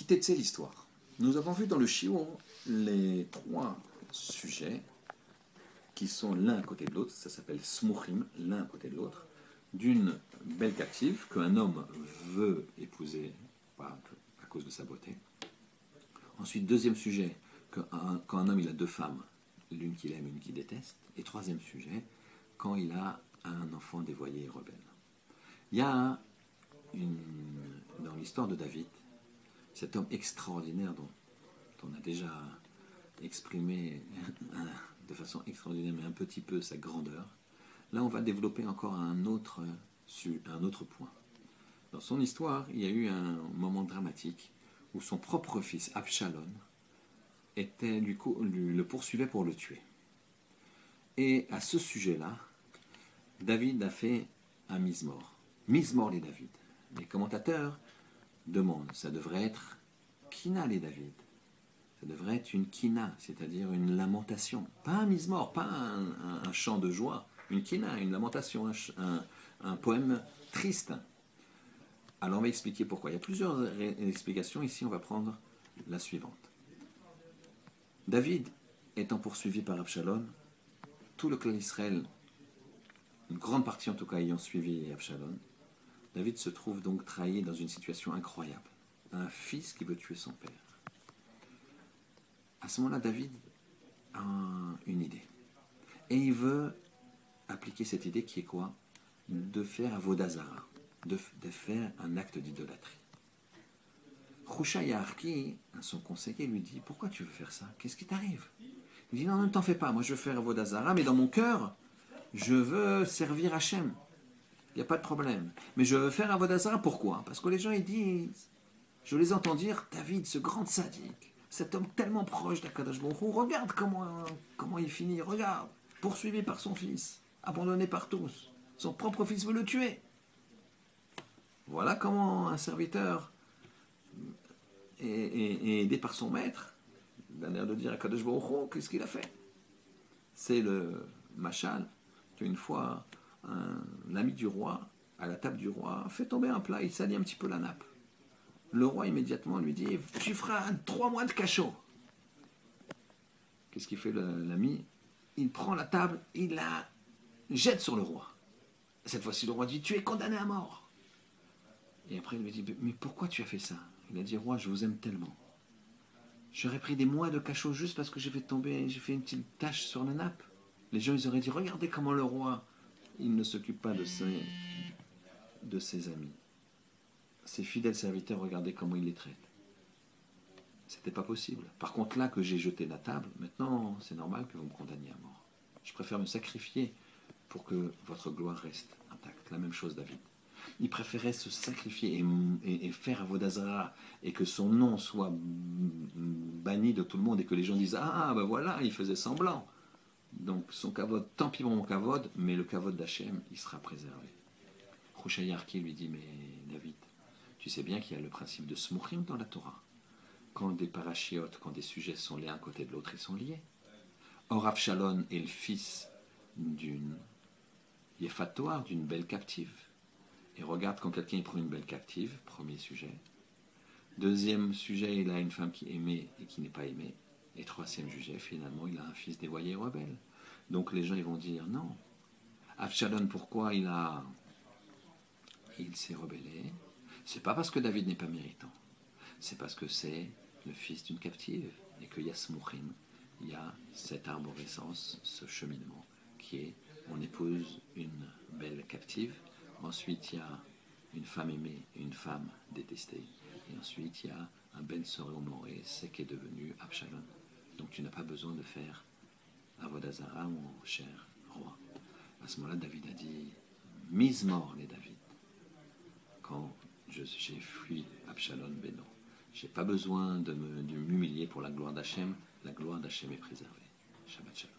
Kitetsé l'histoire. Nous avons vu dans le Shiur les trois sujets qui sont l'un à côté de l'autre, ça s'appelle Smuchim, l'un à côté de l'autre, d'une belle captive qu'un homme veut épouser à cause de sa beauté. Ensuite, deuxième sujet, quand un homme il a deux femmes, l'une qu'il aime, une qu'il déteste. Et troisième sujet, quand il a un enfant dévoyé et rebelle. Il y a dans l'histoire de David, cet homme extraordinaire dont on a déjà exprimé de façon extraordinaire, mais un petit peu sa grandeur. Là, on va développer encore un autre point. Dans son histoire, il y a eu un moment dramatique où son propre fils, Absalom, le poursuivait pour le tuer. Et à ce sujet-là, David a fait un mise-mort. Mise-mort les David. Les commentateurs demandent, ça devrait être Kina les David. Ça devrait être une kina, c'est-à-dire une lamentation. Pas un mise-mort, pas un chant de joie. Une kina, une lamentation, un poème triste. Alors on va expliquer pourquoi. Il y a plusieurs explications. Ici, on va prendre la suivante. David étant poursuivi par Absalom, tout le clan d'Israël, une grande partie en tout cas ayant suivi Absalom, David se trouve donc trahi dans une situation incroyable. Un fils qui veut tuer son père. À ce moment-là, David a une idée. Et il veut appliquer cette idée qui est quoi? De faire Avodazara, de faire un acte d'idolâtrie. Hushai Arki, son conseiller, lui dit, pourquoi tu veux faire ça? Qu'est-ce qui t'arrive? Il dit, non, ne t'en fais pas, moi je veux faire Avodazara, mais dans mon cœur, je veux servir Hachem. Il n'y a pas de problème. Mais je veux faire Avodazara, pourquoi? Parce que les gens, ils disent, je les entends dire, David, ce grand sadique, cet homme tellement proche d'Akadosh Baruch Hu, regarde comment il finit, regarde, poursuivi par son fils, abandonné par tous. Son propre fils veut le tuer. Voilà comment un serviteur est aidé par son maître, d'un air de dire à Kadosh Baruch Hu, qu'est-ce qu'il a fait? C'est le machal qu'une fois l'ami du roi, à la table du roi, fait tomber un plat, il salit un petit peu la nappe. Le roi immédiatement lui dit, tu feras 3 mois de cachot. Qu'est-ce qu'il fait l'ami? Il prend la table, il la jette sur le roi. Cette fois-ci, le roi dit, tu es condamné à mort. Et après, il lui dit, mais pourquoi tu as fait ça? Il a dit, roi, je vous aime tellement. J'aurais pris des mois de cachot juste parce que j'ai fait une petite tache sur la nappe. Les gens, ils auraient dit, regardez comment le roi, il ne s'occupe pas de ses amis. Ses fidèles serviteurs, regardez comment il les traite. C'était pas possible. Par contre, là que j'ai jeté la table, maintenant, c'est normal que vous me condamniez à mort. Je préfère me sacrifier pour que votre gloire reste intacte. La même chose, David. Il préférait se sacrifier et faire Avodazara et que son nom soit banni de tout le monde et que les gens disent, ah, ben voilà, il faisait semblant. Donc, son kavod, tant pis pour mon kavod, mais le kavod d'Hachem, il sera préservé. Hushai Arki lui dit, mais David, tu sais bien qu'il y a le principe de Smuchim dans la Torah. Quand des parachiotes, quand des sujets sont l'un à côté de l'autre, ils sont liés. Or, Avshalom est le fils d'une Yefatoar, d'une belle captive. Et regarde quand quelqu'un prend une belle captive, premier sujet. Deuxième sujet, il a une femme qui est aimée et qui n'est pas aimée. Et troisième sujet, finalement, il a un fils dévoyé et rebelle. Donc les gens ils vont dire non. Avshalom, pourquoi il s'est rebellé? C'est pas parce que David n'est pas méritant. C'est parce que c'est le fils d'une captive et qu'il y a Smuchim, il y a cette arborescence, ce cheminement qui est on épouse une belle captive, ensuite il y a une femme aimée et une femme détestée, et ensuite il y a un Ben Soré Moré, c'est qui est devenu Absalom. Donc tu n'as pas besoin de faire Avodazara, mon cher roi. À ce moment-là, David a dit mise mort les David quand j'ai fui Absalom Beno. Je n'ai pas besoin de m'humilier pour la gloire d'Hachem. La gloire d'Hachem est préservée. Shabbat Shalom.